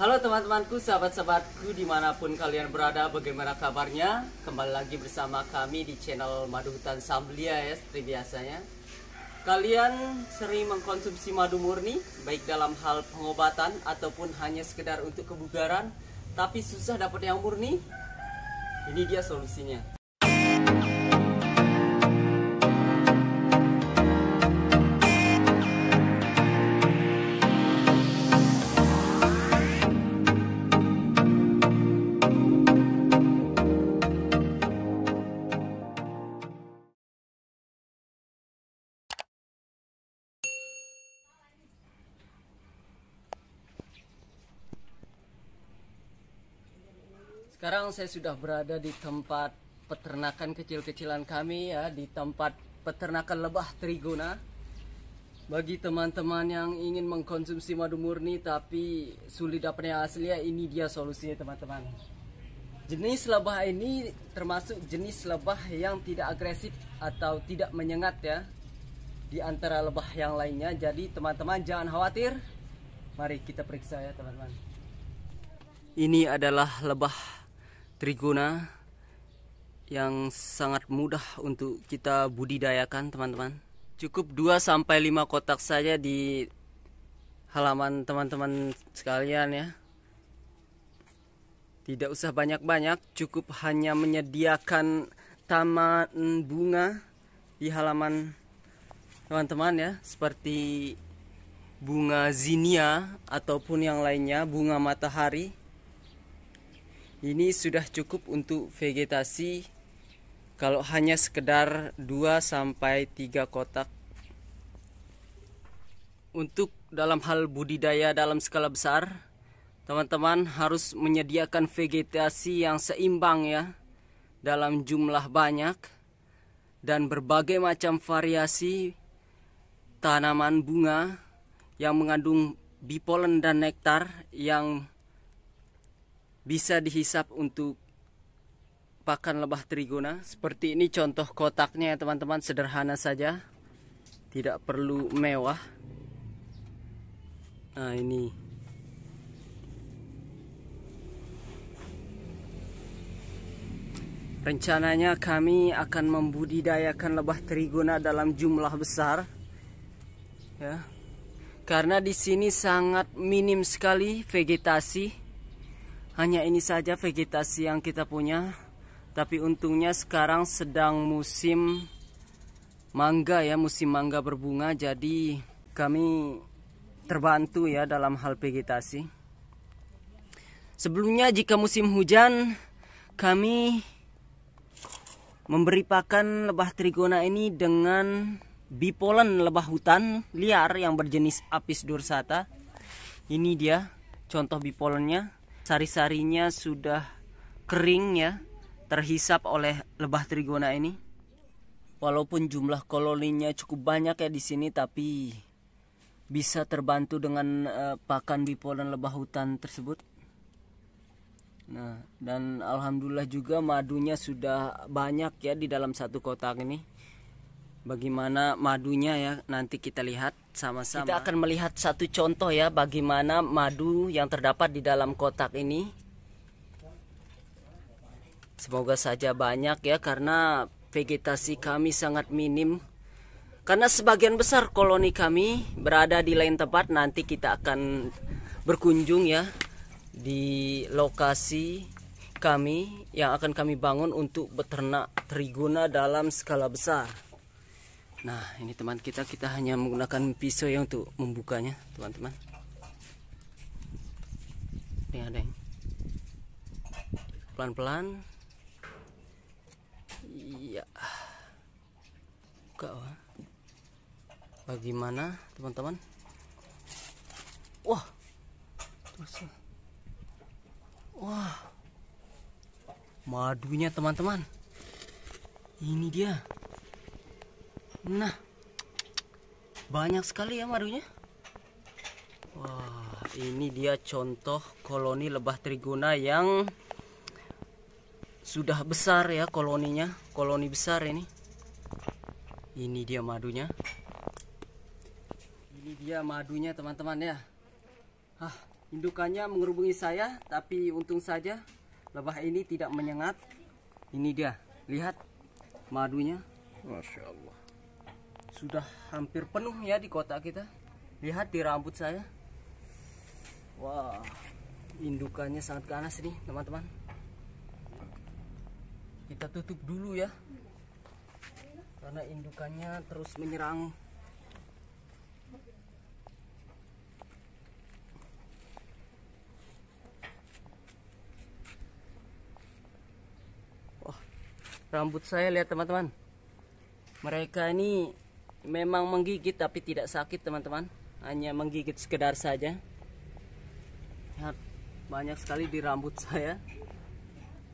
Halo teman-temanku, sahabat-sahabatku dimanapun kalian berada, bagaimana kabarnya? Kembali lagi bersama kami di channel Madu Hutan Samblia ya, seperti biasanya. Kalian sering mengkonsumsi madu murni, baik dalam hal pengobatan ataupun hanya sekedar untuk kebugaran, tapi susah dapat yang murni? Ini dia solusinya. Sekarang saya sudah berada di tempat peternakan kecil-kecilan kami ya, di tempat peternakan lebah trigona. Bagi teman-teman yang ingin mengkonsumsi madu murni tapi sulit dapat yang asli ya, ini dia solusinya teman-teman. Jenis lebah ini termasuk jenis lebah yang tidak agresif atau tidak menyengat ya, di antara lebah yang lainnya. Jadi teman-teman jangan khawatir. Mari kita periksa ya teman-teman. Ini adalah lebah trigona yang sangat mudah untuk kita budidayakan teman-teman. Cukup 2-5 kotak saja di halaman teman-teman sekalian ya. Tidak usah banyak-banyak, cukup hanya menyediakan taman bunga di halaman teman-teman ya, seperti bunga zinnia ataupun yang lainnya, bunga matahari. Ini sudah cukup untuk vegetasi kalau hanya sekedar 2-3 kotak. Untuk dalam hal budidaya dalam skala besar, teman-teman harus menyediakan vegetasi yang seimbang ya, dalam jumlah banyak dan berbagai macam variasi tanaman bunga yang mengandung bipolen dan nektar yang bisa dihisap untuk pakan lebah trigona. Seperti ini contoh kotaknya ya teman-teman, sederhana saja, tidak perlu mewah. Nah ini rencananya kami akan membudidayakan lebah trigona dalam jumlah besar ya, karena di sini sangat minim sekali vegetasi. Hanya ini saja vegetasi yang kita punya. Tapi untungnya sekarang sedang musim mangga ya, musim mangga berbunga. Jadi kami terbantu ya dalam hal vegetasi. Sebelumnya jika musim hujan, kami memberi pakan lebah trigona ini dengan bipolen lebah hutan liar yang berjenis Apis dorsata. Ini dia contoh bipolennya. Sari-sarinya sudah kering ya, terhisap oleh lebah trigona ini. Walaupun jumlah koloninya cukup banyak ya di sini, tapi bisa terbantu dengan pakan bipolen lebah hutan tersebut. Nah, dan alhamdulillah juga madunya sudah banyak ya di dalam satu kotak ini. Bagaimana madunya ya, nanti kita lihat sama-sama. Kita akan melihat satu contoh ya, bagaimana madu yang terdapat di dalam kotak ini. Semoga saja banyak ya, karena vegetasi kami sangat minim. Karena sebagian besar koloni kami berada di lain tempat. Nanti kita akan berkunjung ya di lokasi kami yang akan kami bangun untuk beternak trigona dalam skala besar. Nah ini teman kita hanya menggunakan pisau ya untuk membukanya teman-teman. Ini ada yang pelan-pelan. Iya. Buka. Bagaimana teman-teman? Wah. Wah. Madunya teman-teman. Ini dia. Nah, banyak sekali ya madunya. Wah, ini dia contoh koloni lebah trigona yang sudah besar ya koloninya, koloni besar ini. Ini dia madunya. Ini dia madunya teman-teman ya. Indukannya mengerubungi saya, tapi untung saja lebah ini tidak menyengat. Ini dia, lihat madunya. Masya Allah, sudah hampir penuh ya di kotak kita. Lihat di rambut saya. Wah, indukannya sangat ganas nih teman-teman. Kita tutup dulu ya, karena indukannya terus menyerang. Wah, rambut saya lihat teman-teman. Mereka ini memang menggigit tapi tidak sakit teman-teman. Hanya menggigit sekedar saja. Lihat, banyak sekali di rambut saya.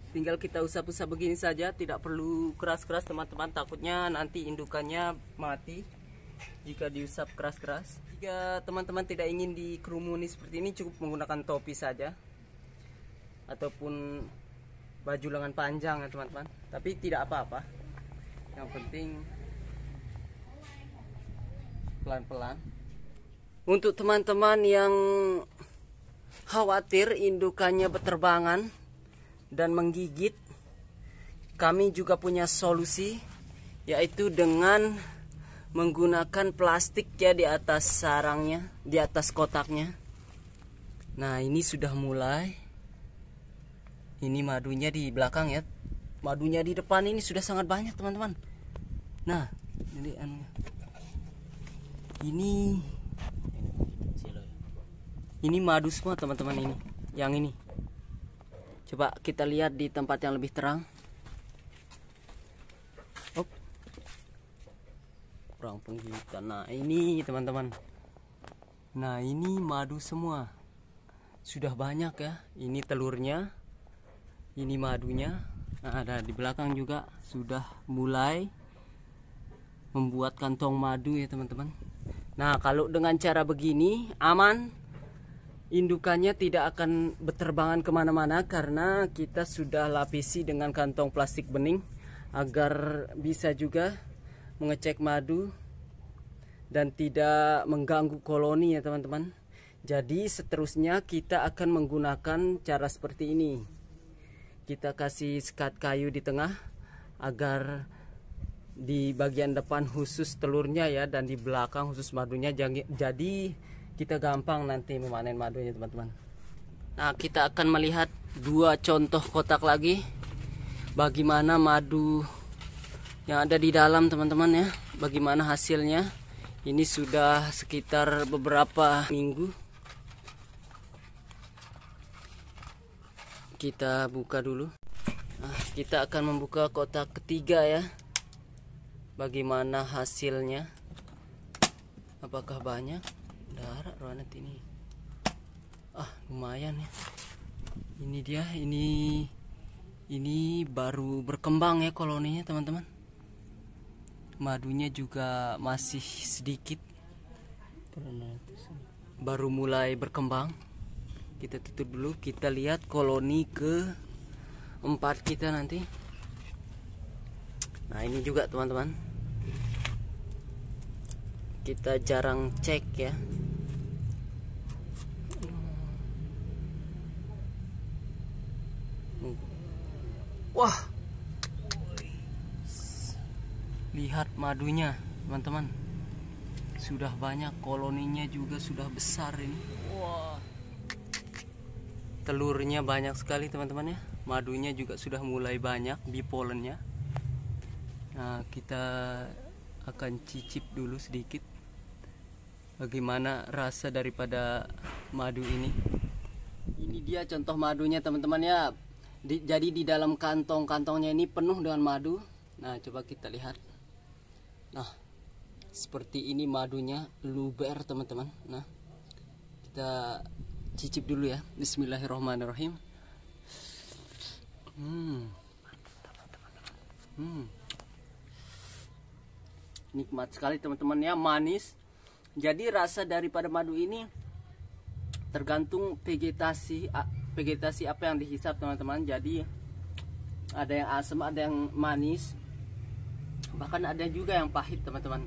Tinggal kita usap-usap begini saja, tidak perlu keras-keras teman-teman, takutnya nanti indukannya mati jika diusap keras-keras. Jika teman-teman tidak ingin dikerumuni seperti ini, cukup menggunakan topi saja ataupun baju lengan panjang ya teman-teman, tapi tidak apa-apa, yang penting pelan-pelan. Untuk teman-teman yang khawatir indukannya berterbangan dan menggigit, kami juga punya solusi, yaitu dengan menggunakan plastik ya di atas sarangnya, di atas kotaknya. Nah, ini sudah mulai. Ini madunya di belakang ya. Madunya di depan ini sudah sangat banyak teman-teman. Nah, ini madu semua teman-teman ini. Yang ini. Coba kita lihat di tempat yang lebih terang. Oh, kurang penggigitan. Nah ini teman-teman. Nah ini madu semua. Sudah banyak ya. Ini telurnya. Ini madunya. Nah, ada di belakang juga sudah mulai membuat kantong madu ya teman-teman. Nah kalau dengan cara begini aman. Indukannya tidak akan berterbangan kemana-mana karena kita sudah lapisi dengan kantong plastik bening agar bisa juga mengecek madu dan tidak mengganggu koloni ya teman-teman. Jadi seterusnya kita akan menggunakan cara seperti ini. Kita kasih sekat kayu di tengah agar di bagian depan khusus telurnya ya, dan di belakang khusus madunya. Jadi kita gampang nanti memanen madunya teman-teman. Nah kita akan melihat dua contoh kotak lagi, bagaimana madu yang ada di dalam teman-teman ya, bagaimana hasilnya. Ini sudah sekitar beberapa minggu. Kita buka dulu. Nah, kita akan membuka kotak ketiga ya, bagaimana hasilnya, apakah banyak darah roanet ini. Lumayan ya. Ini dia, ini baru berkembang ya koloninya teman-teman. Madunya juga masih sedikit, baru mulai berkembang. Kita tutup dulu, kita lihat koloni ke-4 kita nanti. Nah ini juga teman-teman, kita jarang cek ya. Wah, lihat madunya teman-teman, sudah banyak, koloninya juga sudah besar ini. Wah, telurnya banyak sekali teman-teman ya. Madunya juga sudah mulai banyak di polennya. Nah kita akan cicip dulu sedikit bagaimana rasa daripada madu ini. Ini dia contoh madunya teman-teman ya. Jadi di dalam kantong-kantongnya ini penuh dengan madu. Nah coba kita lihat. Nah seperti ini madunya, luber teman-teman. Nah kita cicip dulu ya. Bismillahirrahmanirrahim. Nikmat sekali teman-teman ya, manis. Jadi rasa daripada madu ini tergantung vegetasi apa yang dihisap teman-teman. Jadi ada yang asam, ada yang manis, bahkan ada juga yang pahit teman-teman.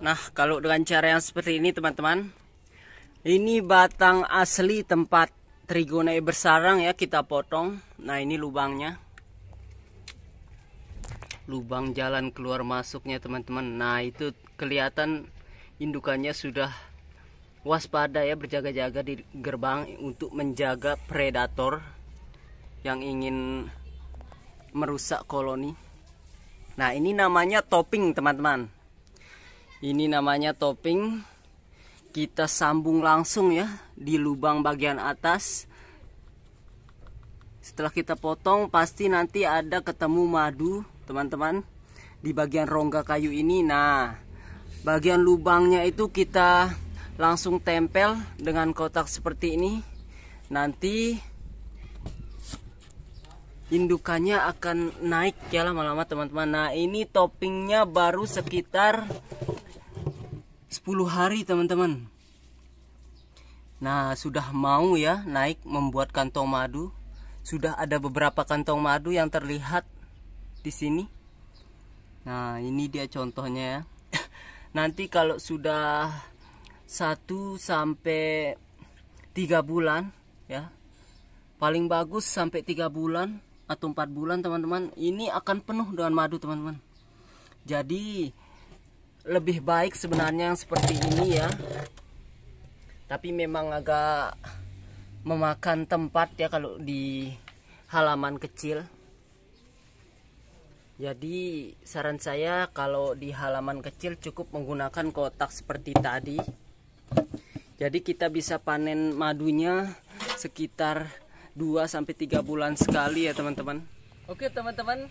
Nah kalau dengan cara yang seperti ini teman-teman, Ini batang asli tempat Trigona bersarang ya, kita potong. Nah, ini lubangnya. Lubang jalan keluar masuknya teman-teman. Nah, itu kelihatan indukannya sudah waspada ya, berjaga-jaga di gerbang untuk menjaga predator yang ingin merusak koloni. Nah, ini namanya topping teman-teman. Ini namanya topping. Kita sambung langsung ya di lubang bagian atas. Setelah kita potong pasti nanti ada ketemu madu teman-teman di bagian rongga kayu ini. Nah, bagian lubangnya itu kita langsung tempel dengan kotak seperti ini. Nanti indukannya akan naik ya lama-lama teman-teman. Nah, ini toppingnya baru sekitar 10 hari teman-teman. Nah, sudah mau ya naik membuat kantong madu. Sudah ada beberapa kantong madu yang terlihat di sini. Nah, ini dia contohnya ya. Nanti kalau sudah 1 sampai 3 bulan ya, paling bagus sampai 3 bulan atau 4 bulan teman-teman, ini akan penuh dengan madu teman-teman. Jadi lebih baik sebenarnya yang seperti ini ya, tapi memang agak memakan tempat ya kalau di halaman kecil. Jadi saran saya kalau di halaman kecil cukup menggunakan kotak seperti tadi. Jadi kita bisa panen madunya sekitar 2 sampai 3 bulan sekali ya teman-teman. Oke teman-teman,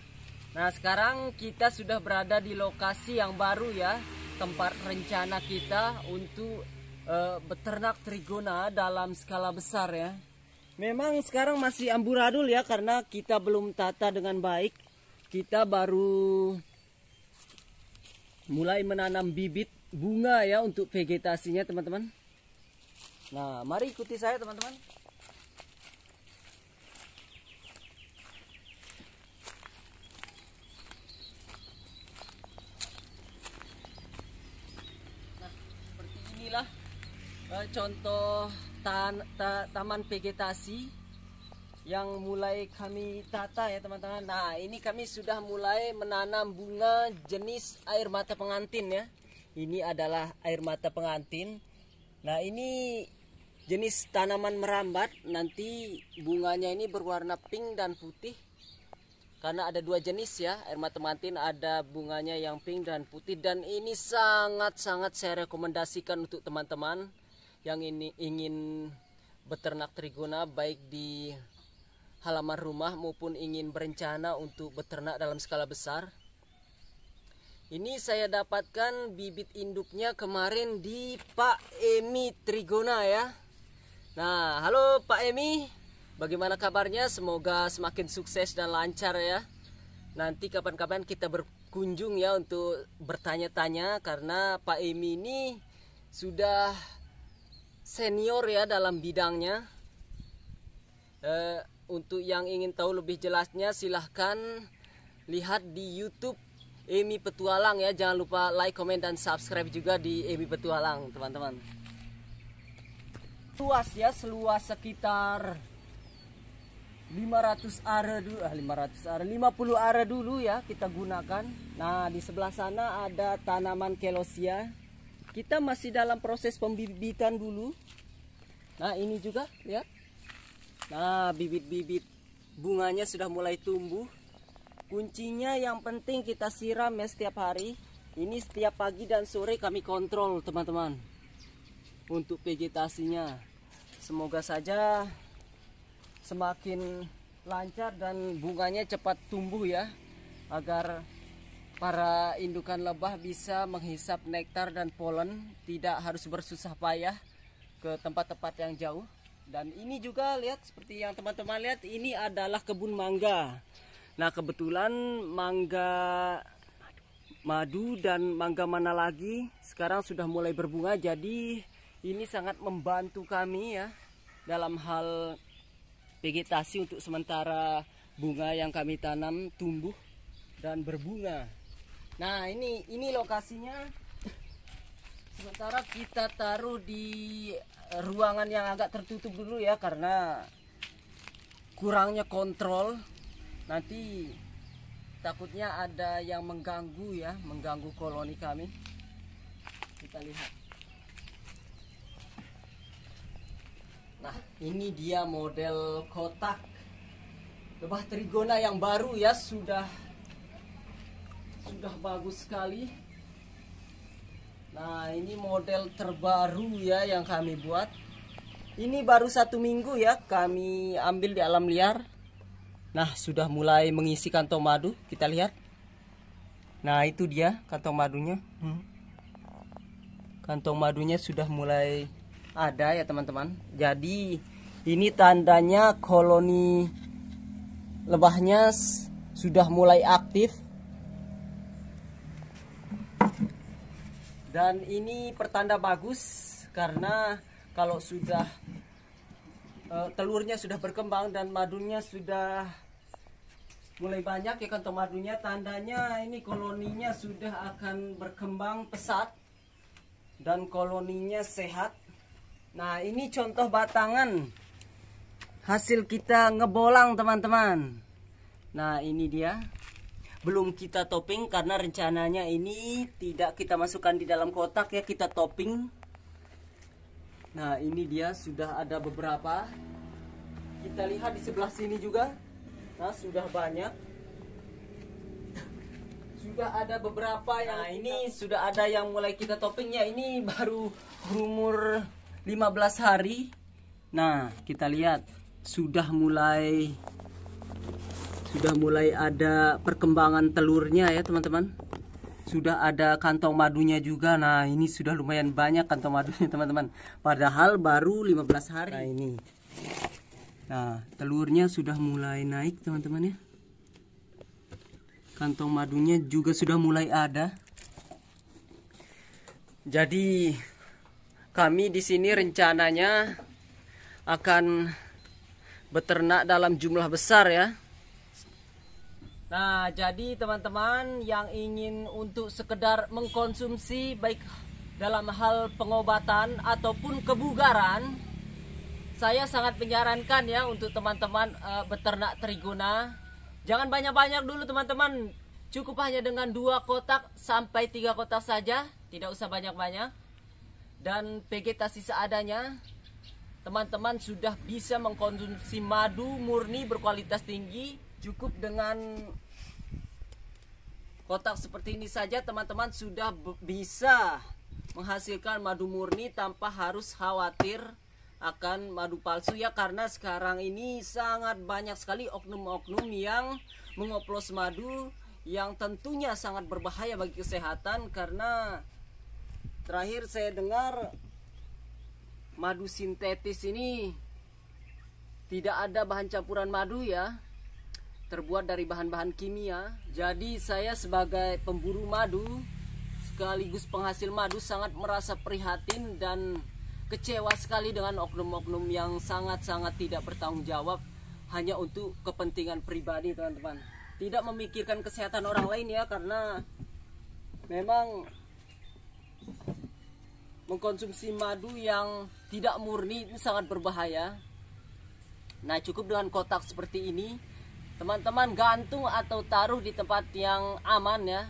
nah sekarang kita sudah berada di lokasi yang baru ya, tempat rencana kita untuk beternak Trigona dalam skala besar ya. Memang sekarang masih amburadul ya, karena kita belum tata dengan baik. Kita baru mulai menanam bibit bunga ya untuk vegetasinya teman-teman. Nah, mari ikuti saya teman-teman. Inilah contoh taman vegetasi yang mulai kami tata ya teman-teman. Nah, ini kami sudah mulai menanam bunga jenis air mata pengantin ya. Ini adalah air mata pengantin. Nah, ini jenis tanaman merambat. Nanti bunganya ini berwarna pink dan putih. Karena ada 2 jenis ya, air mata pengantin, ada bunganya yang pink dan putih. Dan ini sangat-sangat saya rekomendasikan untuk teman-teman yang ingin beternak Trigona, baik di halaman rumah maupun ingin berencana untuk beternak dalam skala besar. Ini saya dapatkan bibit induknya kemarin di Pak Emi Trigona ya. Nah, halo Pak Emi, bagaimana kabarnya? Semoga semakin sukses dan lancar ya. Nanti kapan-kapan kita berkunjung ya untuk bertanya-tanya, karena Pak Emi ini sudah senior ya dalam bidangnya. Untuk yang ingin tahu lebih jelasnya silahkan lihat di YouTube Emi Petualang ya. Jangan lupa like, komen, dan subscribe juga di Emi Petualang teman-teman. Luas ya, seluas sekitar 50 are dulu ya kita gunakan. Nah, di sebelah sana ada tanaman Celosia. Kita masih dalam proses pembibitan dulu. Nah, ini juga lihat. Nah, bibit-bibit bunganya sudah mulai tumbuh. Kuncinya yang penting kita siram ya setiap hari. Ini setiap pagi dan sore kami kontrol teman-teman untuk vegetasinya. Semoga saja semakin lancar dan bunganya cepat tumbuh ya, agar para indukan lebah bisa menghisap nektar dan polen, tidak harus bersusah payah ke tempat-tempat yang jauh. Dan ini juga lihat, seperti yang teman-teman lihat, ini adalah kebun mangga. Nah, kebetulan mangga madu dan mangga mana lagi sekarang sudah mulai berbunga. Jadi ini sangat membantu kami ya dalam hal vegetasi untuk sementara bunga yang kami tanam tumbuh dan berbunga. Nah, ini lokasinya. Sementara kita taruh di ruangan yang agak tertutup dulu ya, karena kurangnya kontrol. Nanti takutnya ada yang mengganggu ya, mengganggu koloni kami. Kita lihat. Nah, ini dia model kotak lebah trigona yang baru ya, sudah bagus sekali. Nah, ini model terbaru ya yang kami buat. Ini baru 1 minggu ya kami ambil di alam liar. Nah, sudah mulai mengisi kantong madu, kita lihat. Nah, itu dia kantong madunya. Kantong madunya sudah mulai ada ya teman-teman. Jadi ini tandanya koloni lebahnya sudah mulai aktif. Dan ini pertanda bagus, karena kalau sudah telurnya sudah berkembang dan madunya sudah mulai banyak ya kantong madunya, tandanya ini koloninya sudah akan berkembang pesat dan koloninya sehat. Nah, ini contoh batangan hasil kita ngebolang teman-teman. Nah, ini dia. Belum kita topping karena rencananya ini tidak kita masukkan di dalam kotak ya, kita topping. Nah, ini dia sudah ada beberapa. Kita lihat di sebelah sini juga. Nah, sudah banyak. Sudah ada beberapa yang ini sudah ada yang mulai kita toppingnya. Ini baru umur 15 hari. Nah, kita lihat sudah mulai ada perkembangan telurnya ya teman-teman. Sudah ada kantong madunya juga. Nah, ini sudah lumayan banyak kantong madunya teman-teman, padahal baru 15 hari. Nah, ini. Nah, telurnya sudah mulai naik teman-teman ya. Kantong madunya juga sudah mulai ada. Jadi kami di sini rencananya akan beternak dalam jumlah besar ya. Nah, jadi teman-teman yang ingin untuk sekedar mengkonsumsi baik dalam hal pengobatan ataupun kebugaran, saya sangat menyarankan ya untuk teman-teman beternak trigona. Jangan banyak-banyak dulu teman-teman, cukup hanya dengan 2 kotak sampai 3 kotak saja, tidak usah banyak-banyak. Dan vegetasi seadanya, teman-teman sudah bisa mengkonsumsi madu murni berkualitas tinggi. Cukup dengan kotak seperti ini saja teman-teman sudah bisa menghasilkan madu murni tanpa harus khawatir akan madu palsu ya, karena sekarang ini sangat banyak sekali oknum-oknum yang mengoplos madu yang tentunya sangat berbahaya bagi kesehatan. Karena terakhir saya dengar madu sintetis ini tidak ada bahan campuran madu ya, terbuat dari bahan-bahan kimia. Jadi saya sebagai pemburu madu sekaligus penghasil madu sangat merasa prihatin dan kecewa sekali dengan oknum-oknum yang sangat-sangat tidak bertanggung jawab hanya untuk kepentingan pribadi teman-teman. Tidak memikirkan kesehatan orang lain ya, karena memang mengkonsumsi madu yang tidak murni ini sangat berbahaya. Nah, cukup dengan kotak seperti ini teman-teman gantung atau taruh di tempat yang aman ya,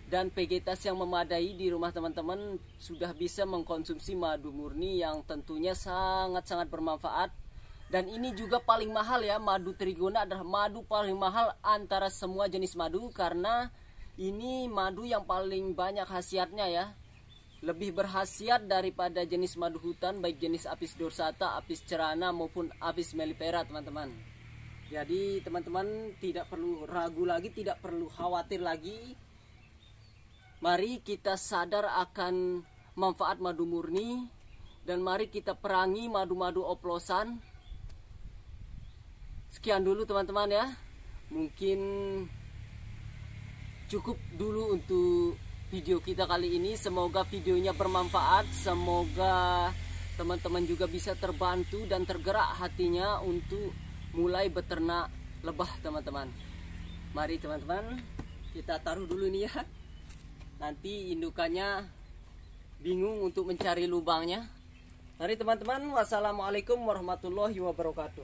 dan vegetasi yang memadai di rumah teman-teman sudah bisa mengkonsumsi madu murni yang tentunya sangat-sangat bermanfaat. Dan ini juga paling mahal ya, madu trigona adalah madu paling mahal antara semua jenis madu, karena ini madu yang paling banyak khasiatnya ya, lebih berkhasiat daripada jenis madu hutan baik jenis Apis dorsata, Apis cerana maupun Apis mellifera teman-teman. Jadi teman-teman tidak perlu ragu lagi, tidak perlu khawatir lagi. Mari kita sadar akan manfaat madu murni, dan mari kita perangi madu-madu oplosan. Sekian dulu teman-teman ya. Mungkin cukup dulu untuk video kita kali ini. Semoga videonya bermanfaat. Semoga teman-teman juga bisa terbantu dan tergerak hatinya untuk mulai beternak lebah teman-teman. Mari teman-teman kita taruh dulu nih ya. Nanti indukannya bingung untuk mencari lubangnya. Mari teman-teman, wassalamualaikum warahmatullahi wabarakatuh.